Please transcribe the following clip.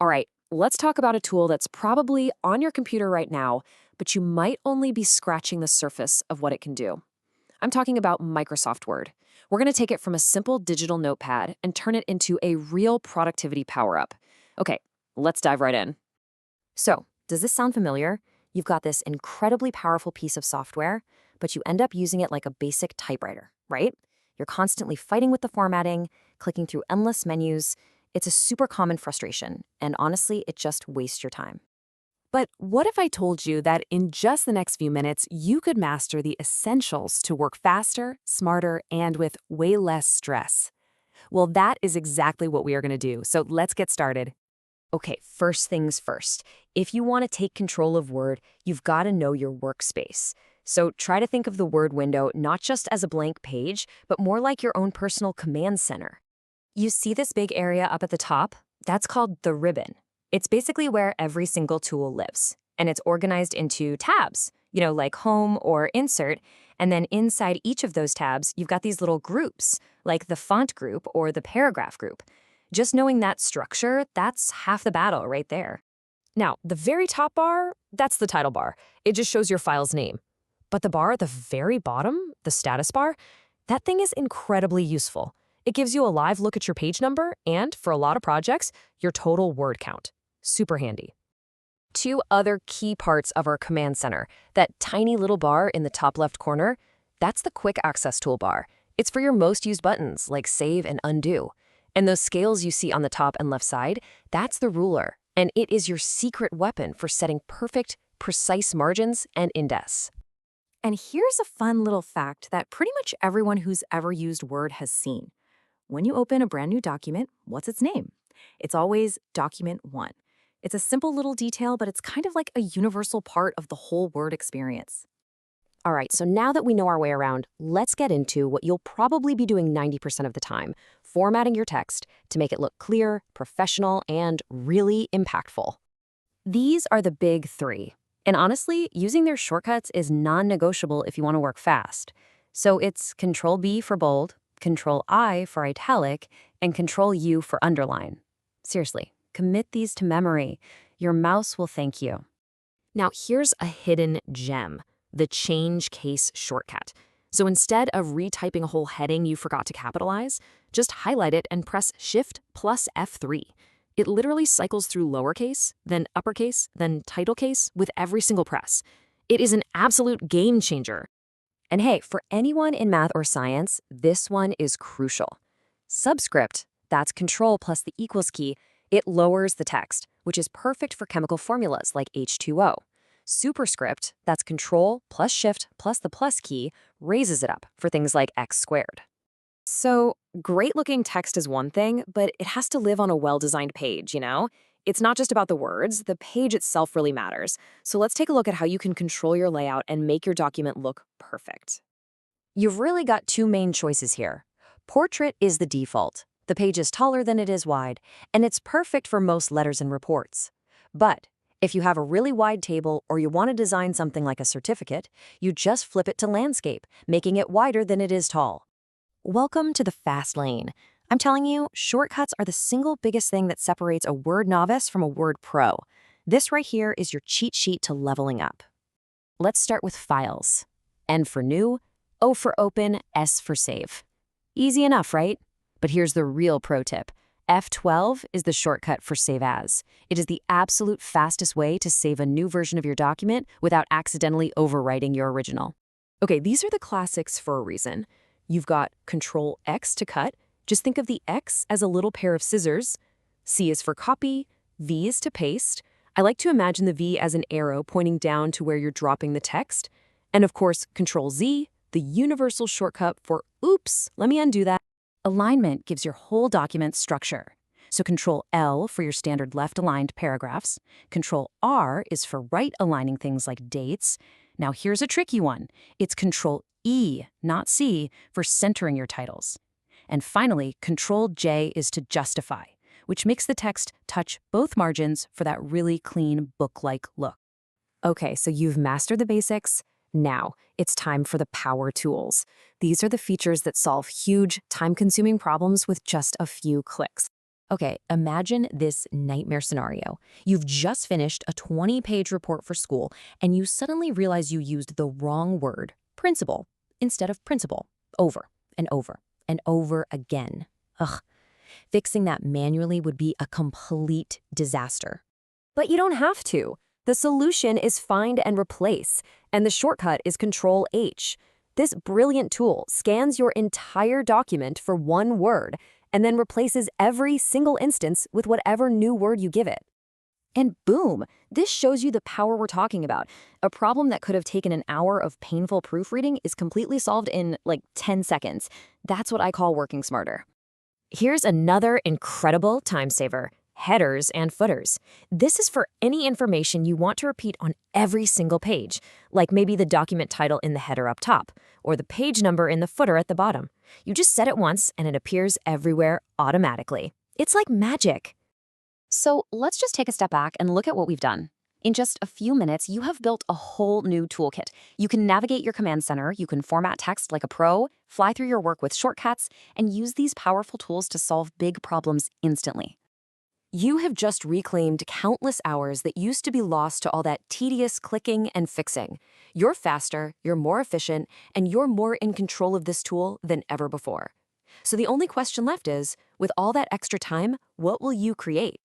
All right, let's talk about a tool that's probably on your computer right now, but you might only be scratching the surface of what it can do. I'm talking about Microsoft Word. We're going to take it from a simple digital notepad and turn it into a real productivity power-up. Okay, let's dive right in. So, does this sound familiar? You've got this incredibly powerful piece of software, but you end up using it like a basic typewriter, right? You're constantly fighting with the formatting, clicking through endless menus. It's a super common frustration, and honestly, it just wastes your time. But what if I told you that in just the next few minutes, you could master the essentials to work faster, smarter, and with way less stress? Well, that is exactly what we are going to do, so let's get started. Okay, first things first. If you want to take control of Word, you've got to know your workspace. So try to think of the Word window not just as a blank page, but more like your own personal command center. You see this big area up at the top? That's called the ribbon. It's basically where every single tool lives, and it's organized into tabs, like Home or Insert, and then inside each of those tabs, you've got these little groups, like the font group or the paragraph group. Just knowing that structure, that's half the battle right there. Now, the very top bar, that's the title bar. It just shows your file's name. But the bar at the very bottom, the status bar, that thing is incredibly useful. It gives you a live look at your page number and, for a lot of projects, your total word count. Super handy. Two other key parts of our command center, that tiny little bar in the top left corner, that's the quick access toolbar. It's for your most used buttons, like save and undo. And those scales you see on the top and left side, that's the ruler, and it is your secret weapon for setting perfect, precise margins and indents. And here's a fun little fact that pretty much everyone who's ever used Word has seen. When you open a brand new document, what's its name? It's always Document 1. It's a simple little detail, but it's kind of like a universal part of the whole Word experience. All right, so now that we know our way around, let's get into what you'll probably be doing 90% of the time, formatting your text to make it look clear, professional, and really impactful. These are the big three. And honestly, using their shortcuts is non-negotiable if you want to work fast. So it's Control-B for bold, Control-I for italic, and Control-U for underline. Seriously, commit these to memory. Your mouse will thank you. Now, here's a hidden gem. The change case shortcut. So instead of retyping a whole heading you forgot to capitalize, just highlight it and press Shift plus F3. It literally cycles through lowercase, then uppercase, then title case with every single press. It is an absolute game changer. And hey, for anyone in math or science, this one is crucial. Subscript, that's Control plus the equals key, it lowers the text, which is perfect for chemical formulas like H2O. Superscript, that's Control plus Shift plus the plus key, raises it up for things like x squared. So, great-looking text is one thing, but it has to live on a well-designed page, It's not just about the words, the page itself really matters. So let's take a look at how you can control your layout and make your document look perfect. You've really got two main choices here. Portrait is the default. The page is taller than it is wide, and it's perfect for most letters and reports. But if you have a really wide table or you want to design something like a certificate, you just flip it to landscape, making it wider than it is tall. Welcome to the fast lane. I'm telling you, shortcuts are the single biggest thing that separates a Word novice from a Word pro. This right here is your cheat sheet to leveling up. Let's start with Files. N for New, O for Open, S for Save. Easy enough, right? But here's the real pro tip. F12 is the shortcut for Save As. It is the absolute fastest way to save a new version of your document without accidentally overwriting your original. Okay, these are the classics for a reason. You've got Control X to cut. Just think of the X as a little pair of scissors. C is for copy. V is to paste. I like to imagine the V as an arrow pointing down to where you're dropping the text. And of course, Control Z, the universal shortcut for oops, let me undo that. Alignment gives your whole document structure. So Control L for your standard left-aligned paragraphs. Control R is for right-aligning things like dates. Now here's a tricky one. It's Control E, not C, for centering your titles. And finally, Control J is to justify, which makes the text touch both margins for that really clean book-like look. Okay, so you've mastered the basics. Now, it's time for the power tools. These are the features that solve huge, time-consuming problems with just a few clicks. Okay, imagine this nightmare scenario. You've just finished a 20-page report for school, and you suddenly realize you used the wrong word, principal, instead of principal, over and over and over again. Ugh. Fixing that manually would be a complete disaster. But you don't have to. The solution is find and replace, and the shortcut is Control-H. This brilliant tool scans your entire document for one word and then replaces every single instance with whatever new word you give it. And boom, this shows you the power we're talking about. A problem that could have taken an hour of painful proofreading is completely solved in like 10 seconds. That's what I call working smarter. Here's another incredible time saver: headers and footers. This is for any information you want to repeat on every single page, like maybe the document title in the header up top, or the page number in the footer at the bottom. You just set it once and it appears everywhere automatically. It's like magic. So let's just take a step back and look at what we've done. In just a few minutes, you have built a whole new toolkit. You can navigate your command center, you can format text like a pro, fly through your work with shortcuts, and use these powerful tools to solve big problems instantly. You have just reclaimed countless hours that used to be lost to all that tedious clicking and fixing. You're faster, you're more efficient, and you're more in control of this tool than ever before. So the only question left is, with all that extra time, what will you create?